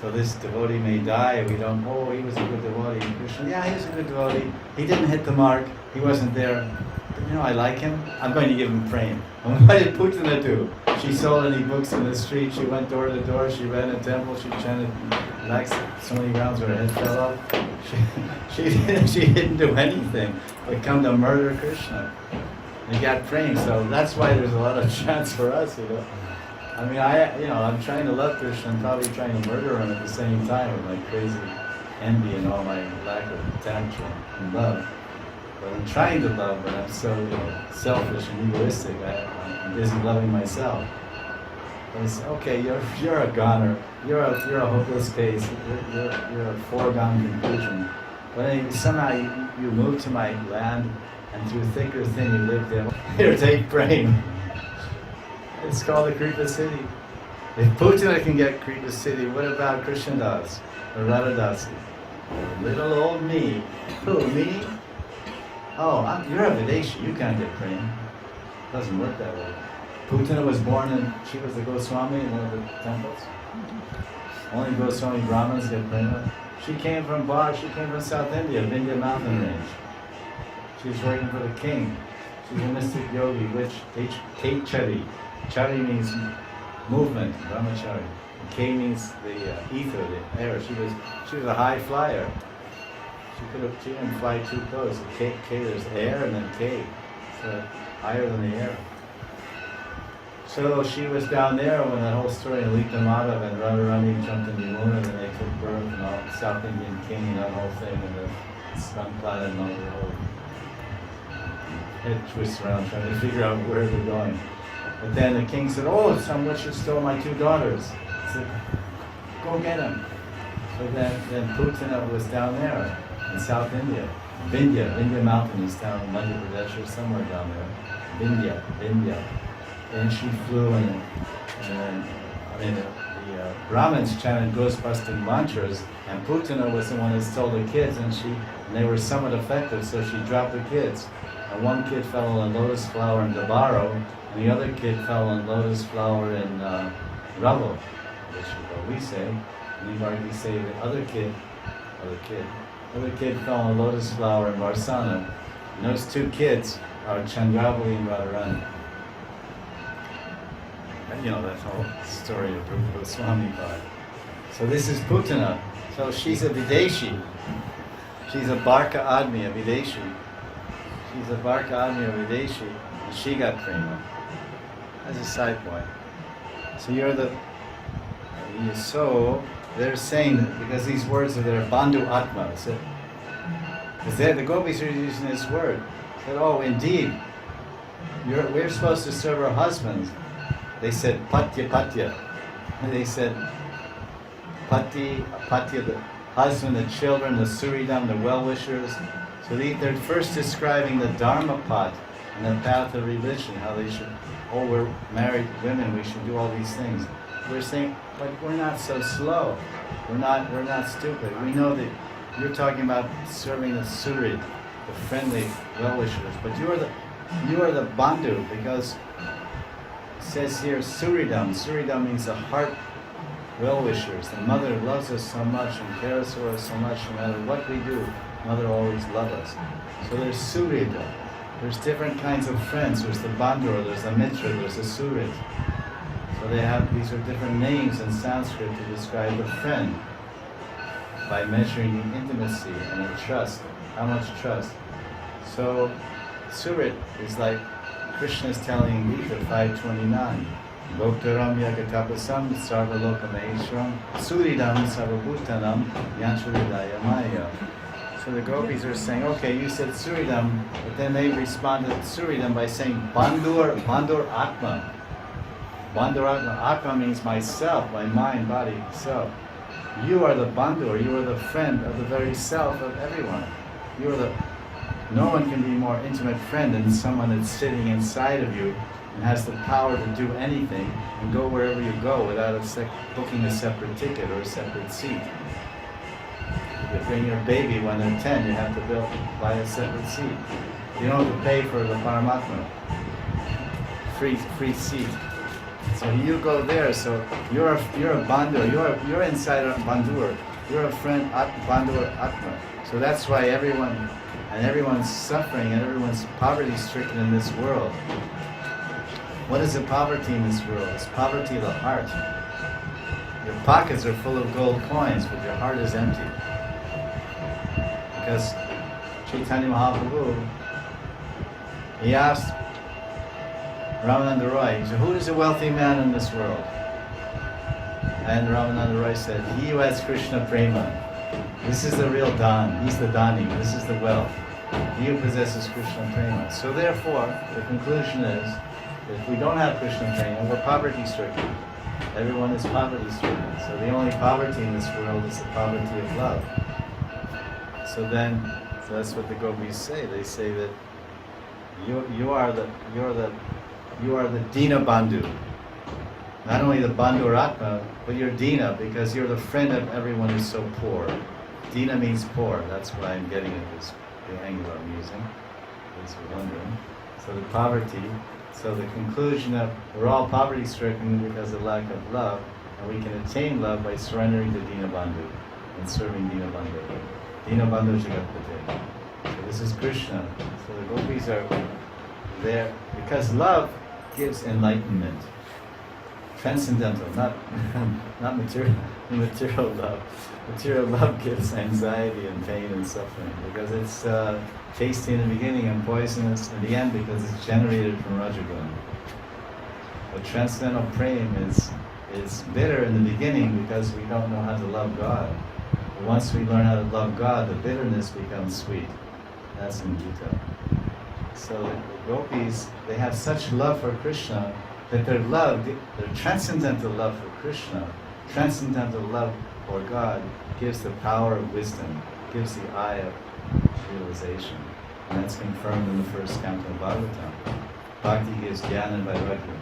So this devotee may die, we don't, oh, he was a good devotee. Krishna, yeah, he was a good devotee. He didn't hit the mark, he wasn't there. But, I like him, I'm going to give him praying. And what did Putana do? She sold any books in the street, she went door to door, she ran a temple, she chanted like so many rounds where her head fell off. She didn't do anything but come to murder Krishna. And got praying, so that's why there's a lot of chance for us, I mean, I'm trying to love Krishna and probably trying to murder him at the same time with my crazy envy and all my lack of tantrum and love. But I'm trying to love, but I'm so selfish and egoistic. I'm busy loving myself. But it's okay. You're a goner. You're a hopeless case. You're a foregone conclusion. But anyway, somehow you move to my land, and through thick or thin you live there. Here, take praying. It's called the Kripa city. If Putana can get Kripa city, what about Krishna Das or Radha Das? Little old me. Who, me? Oh, you're a Videshi, you can't get praying. Doesn't work that way. Putana was born and she was the Goswami in one of the temples. Only Goswami Brahmins get prema. She came from South India, Vindhya mountain range. She was working for the king. She's a mystic yogi, which Chari. Chari means movement, brahmachari. K means the ether, the air. She was a high flyer. She didn't fly too close. K, there's air and then K, so higher than the air. So she was down there when that whole story of Lita Madhav and Radha-Rani jumped in Yamuna, and they took birth and all South Indian king and that whole thing, and the sun planet and all the whole head twists around trying to figure out where they're going. But then the king said, oh, some witches stole my 2 daughters. He said, go get them. So then Putana was down there in South India. Vindhya mountain is down in Madhya Pradesh or somewhere down there. Vindhya. And she flew and the Brahmins chanted ghost-busting mantras, and Putana was the one that stole the kids, and they were somewhat effective, so she dropped the kids. And one kid fell on lotus flower in Dabaro, and the other kid fell on lotus flower in rubble, which is what we say. And we say the other kid fell on lotus flower in Varsana. And those 2 kids are Chandravali and Radharani. That whole story of Rupa Goswami part. So this is Putana. So she's a Videshi. She's a Barka Admi, a Videshi. She's a Barka Admi, a Videshi. And she got prema. As a side point. So they're saying that because these words are there, Bandhu Atma. Because the gopis are using this word. Said, oh, indeed, we're supposed to serve our husbands. They said patya. And they said patya, the husband, the children, the suridam, the well-wishers. So they're first describing the dharma path and the path of religion, how they should, we're married women, we should do all these things. We're saying, but we're not so slow. We're not stupid. We know that you're talking about serving the surid, the friendly well-wishers. But you are the bandhu, because it says here suridam. Suridam means the heart well-wishers. The mother loves us so much and cares for us so much, no matter what we do, mother always loves us. So there's surida. There's different kinds of friends. There's the bandhu, there's the mitra, there's the surid. So these are different names in Sanskrit to describe a friend by measuring the intimacy and the trust. How much trust? So surit is like Krishna is telling in Gita 529. Bhoktaram yagatapasam sarvalokameshram suridam sarvabhutanam yanchuridaya maya. So the gopis are saying, okay, you said suridam, but then they responded to suridam by saying bandur atma. Bandur atma. Atma means myself, my mind, body, self. You are the bandur, you are the friend of the very self of everyone. No one can be a more intimate friend than someone that's sitting inside of you and has the power to do anything and go wherever you go without booking a separate ticket or a separate seat. If you bring your baby when they're 10, you have to buy a separate seat. You don't have to pay for the Paramatma. Free seat. So you go there. So you're a bandhu. You're inside a bandhur. You're a friend, bandhu atma. So that's why everyone's suffering and everyone's poverty-stricken in this world. What is the poverty in this world? It's poverty of the heart. Your pockets are full of gold coins, but your heart is empty. Because Chaitanya Mahaprabhu, he asked Ramananda Roy, he said, who is a wealthy man in this world? And Ramananda Roy said, he who has Krishna Prema. This is the real Don. He's the Dani. This is the wealth. He who possesses Krishna Prema. So therefore, the conclusion is, if we don't have Krishna Prema, we're poverty-stricken. Everyone is poverty-stricken. So the only poverty in this world is the poverty of love. So that's what the gopis say. They say that you are the Dina Bandhu. Not only the Bandhu Ratma, but you're Dina because you're the friend of everyone who's so poor. Dina means poor. That's why I'm getting at this, the angle I'm using. As you're wondering. So the poverty. So the conclusion of we're all poverty-stricken because of lack of love, and we can attain love by surrendering to Dina Bandhu and serving Dina Bandhu. Dina Bandhu Jagatpate. So this is Krishna. So the gopis are there because love gives enlightenment. Transcendental, not material love. Material love gives anxiety and pain and suffering because it's tasty in the beginning and poisonous in the end because it's generated from Rajaguna. But transcendental prema is bitter in the beginning because we don't know how to love God. But once we learn how to love God, the bitterness becomes sweet. That's in Gita. So the gopis, they have such love for Krishna that their transcendental love for Krishna, transcendental love for God, gives the power of wisdom, gives the eye of realization. And that's confirmed in the first canto of Bhagavatam. Bhakti gives jnana and vairagya.